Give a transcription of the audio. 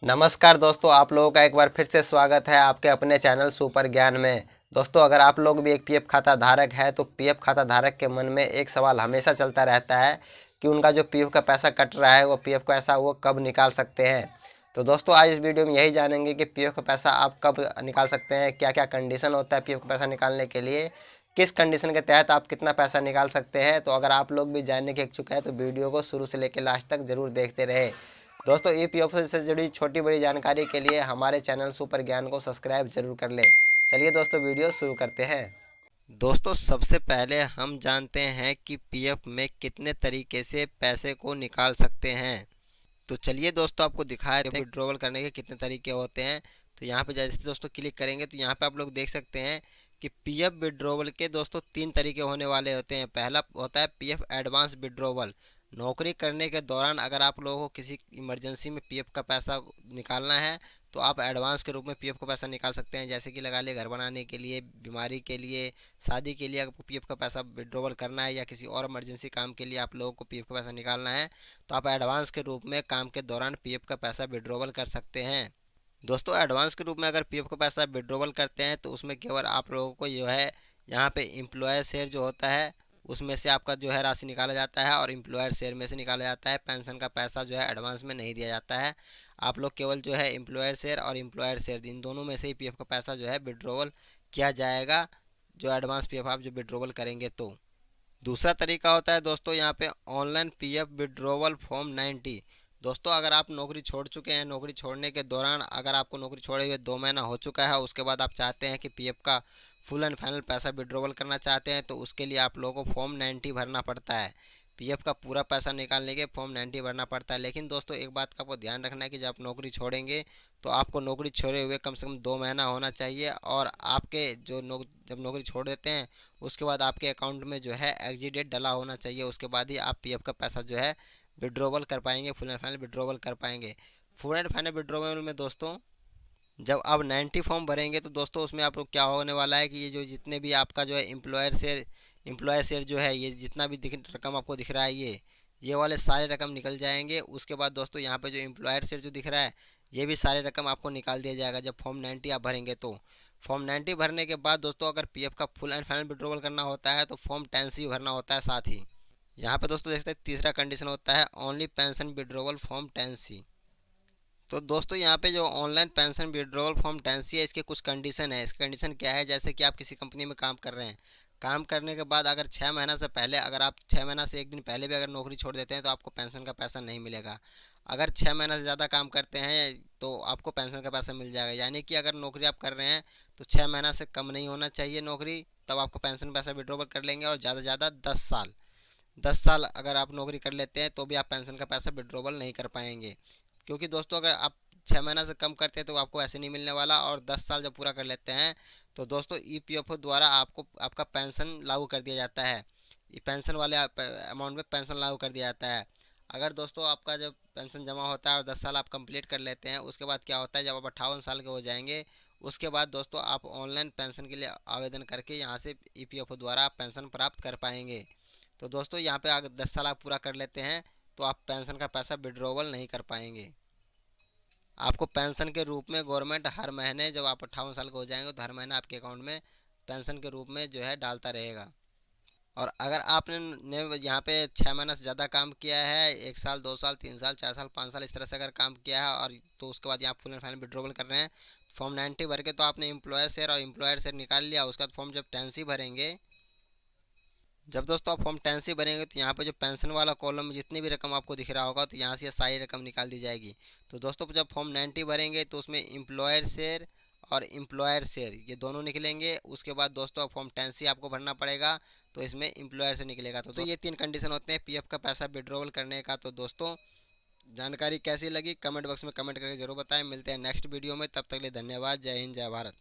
नमस्कार दोस्तों, आप लोगों का एक बार फिर से स्वागत है आपके अपने चैनल सुपर ज्ञान में। दोस्तों, अगर आप लोग भी एक पीएफ खाता धारक है तो पीएफ खाता धारक के मन में एक सवाल हमेशा चलता रहता है कि उनका जो पीएफ का पैसा कट रहा है वो पीएफ का पैसा वो कब निकाल सकते हैं। तो दोस्तों, आज इस वीडियो में यही जानेंगे कि पीएफ का पैसा आप कब निकाल सकते हैं, क्या क्या कंडीशन होता है पीएफ का पैसा निकालने के लिए, किस कंडीशन के तहत आप कितना पैसा निकाल सकते हैं। तो अगर आप लोग भी जानने के इच्छुक है तो वीडियो को शुरू से लेकर लास्ट तक जरूर देखते रहे। दोस्तों, ईपीएफ से जुड़ी छोटी बड़ी जानकारी के लिए हमारे चैनल सुपर ज्ञान को सब्सक्राइब जरूर कर लें। चलिए दोस्तों, वीडियो शुरू करते हैं। दोस्तों, सबसे पहले हम जानते हैं कि पीएफ में कितने तरीके से पैसे को निकाल सकते हैं। तो चलिए दोस्तों, आपको दिखाए विड्रॉवल करने के कितने तरीके होते हैं। तो यहाँ पे जैसे दोस्तों क्लिक करेंगे तो यहाँ पे आप लोग देख सकते हैं कि पीएफ विड्रॉवल के दोस्तों 3 तरीके होने वाले होते हैं। पहला होता है पीएफ एडवांस विड्रॉवल। नौकरी करने के दौरान अगर आप लोगों को किसी इमरजेंसी में पीएफ का पैसा निकालना है तो आप एडवांस के रूप में पीएफ का पैसा निकाल सकते हैं। जैसे कि लगा ले घर बनाने के लिए, बीमारी के लिए, शादी के लिए आपको पीएफ का पैसा विड्रॉवल करना है या किसी और इमरजेंसी काम के लिए आप लोगों को पीएफ का पैसा निकालना है तो आप एडवांस के रूप में काम के दौरान पीएफ का पैसा विड्रॉवल कर सकते हैं। दोस्तों, एडवांस के रूप में अगर पीएफ का पैसा विड्रॉवल करते हैं तो उसमें केवल आप लोगों को जो है यहाँ पे एम्प्लॉयर शेयर जो होता है उसमें से आपका जो है राशि निकाला जाता है और एम्प्लॉयर शेयर में से निकाला जाता है। पेंशन का पैसा जो है एडवांस में नहीं दिया जाता है। आप लोग केवल जो है एम्प्लॉयर शेयर और एम्प्लॉयर शेयर इन दोनों में से ही पीएफ का पैसा जो है विड्रॉवल किया जाएगा, जो एडवांस पीएफ आप जो विड्रॉवल करेंगे तो। दूसरा तरीका होता है दोस्तों यहाँ पे ऑनलाइन पीएफ विड्रॉवल फॉर्म 90। दोस्तों, अगर आप नौकरी छोड़ चुके हैं, नौकरी छोड़ने के दौरान अगर आपको नौकरी छोड़े हुए 2 महीना हो चुका है, उसके बाद आप चाहते हैं कि पीएफ का फुल एंड फाइनल पैसा विड्रॉवल करना चाहते हैं तो उसके लिए आप लोगों को फॉर्म 90 भरना पड़ता है। पीएफ का पूरा पैसा निकालने के फॉर्म 90 भरना पड़ता है। लेकिन दोस्तों, एक बात का आपको ध्यान रखना है कि जब आप नौकरी छोड़ेंगे तो आपको नौकरी छोड़े हुए कम से कम 2 महीना होना चाहिए और आपके जो जब नौकरी छोड़ देते हैं उसके बाद आपके अकाउंट में जो है एग्जिट डेट डला होना चाहिए। उसके बाद ही आप पीएफ का पैसा जो है विड्रॉवल कर पाएंगे, फुल एंड फाइनल विड्रॉवल कर पाएंगे। फुल एंड फाइनल विड्रॉवल में दोस्तों जब आप 90 फॉर्म भरेंगे तो दोस्तों उसमें आप लोग क्या होने वाला है कि ये जो जितने भी आपका जो है एम्प्लॉयर शेयर जो है ये जितना भी रकम आपको दिख रहा है ये वाले सारे रकम निकल जाएंगे। उसके बाद दोस्तों यहाँ पे जो एम्प्लॉयर शेयर जो दिख रहा है ये भी सारे रकम आपको निकाल दिया जाएगा जब फॉर्म 90 आप भरेंगे तो। फॉर्म 90 भरने के बाद दोस्तों अगर पीएफ का फुल एंड फाइनल विड्रॉवल करना होता है तो फॉर्म 10C भरना होता है साथ ही। यहाँ पे दोस्तों देखते हैं तीसरा कंडीशन होता है only pension withdrawal form 10C। तो दोस्तों यहाँ पे जो online pension withdrawal form 10C है इसके कुछ कंडीशन है। इसके कंडीशन क्या है, जैसे कि आप किसी कंपनी में काम कर रहे हैं, काम करने के बाद अगर 6 महीना से पहले, अगर आप 6 महीना से 1 दिन पहले भी अगर नौकरी छोड़ देते हैं तो आपको पेंशन का पैसा नहीं मिलेगा। अगर 6 महीना से ज़्यादा काम करते हैं तो आपको पेंशन का पैसा मिल जाएगा। यानी कि अगर नौकरी आप कर रहे हैं तो 6 महीना से कम नहीं होना चाहिए नौकरी, तब आपको पेंशन पैसा विड्रॉवल कर लेंगे। और ज़्यादा से ज़्यादा 10 साल अगर आप नौकरी कर लेते हैं तो भी आप पेंशन का पैसा विड्रॉवल नहीं कर पाएंगे। क्योंकि दोस्तों अगर आप 6 महीना से कम करते हैं तो आपको ऐसे नहीं मिलने वाला, और 10 साल जब पूरा कर लेते हैं तो दोस्तों ईपीएफओ द्वारा आपको आपका पेंशन लागू कर दिया जाता है। ये पेंशन वाले अमाउंट में पेंशन लागू कर दिया जाता है। अगर दोस्तों आपका जब पेंशन जमा होता है और 10 साल आप कंप्लीट कर लेते हैं, उसके बाद क्या होता है, जब आप 58 साल के हो जाएंगे उसके बाद दोस्तों आप ऑनलाइन पेंशन के लिए आवेदन करके यहाँ से ईपीएफओ द्वारा आप पेंशन प्राप्त कर पाएंगे। तो दोस्तों यहाँ पे अगर 10 साल आप पूरा कर लेते हैं तो आप पेंशन का पैसा विड्रॉवल नहीं कर पाएंगे। आपको पेंशन के रूप में गवर्नमेंट हर महीने जब आप 58 साल के हो जाएंगे तो हर महीने आपके अकाउंट में पेंशन के रूप में जो है डालता रहेगा। और अगर आपने यहाँ पे 6 महीना से ज़्यादा काम किया है, 1 साल 2 साल 3 साल 4 साल 5 साल इस तरह से अगर काम किया है और तो उसके बाद यहाँ फुल एंड फाइनल विड्रॉवल कर रहे हैं, फॉर्म 90 भर के तो आपने एम्प्लॉयर शेयर और एम्प्लॉयर शेयर निकाल लिया। उसके बाद फॉर्म जब 10C भरेंगे, जब दोस्तों आप फॉर्म 10C भरेंगे तो यहाँ पे जो पेंशन वाला कॉलम में जितनी भी रकम आपको दिख रहा होगा तो यहाँ से सारी रकम निकाल दी जाएगी। तो दोस्तों जब फॉर्म 90 भरेंगे तो उसमें एम्प्लॉयर शेयर और एम्प्लॉयर शेयर ये दोनों निकलेंगे। उसके बाद दोस्तों फॉर्म 10C आपको भरना पड़ेगा तो इसमें एम्प्लॉयर से निकलेगा। तो ये 3 कंडीशन होते हैं पीएफ का पैसा विड्रॉवल करने का। तो दोस्तों जानकारी कैसी लगी कमेंट बॉक्स में कमेंट करके जरूर बताएं। मिलते हैं नेक्स्ट वीडियो में, तब तक के लिए धन्यवाद। जय हिंद, जय भारत।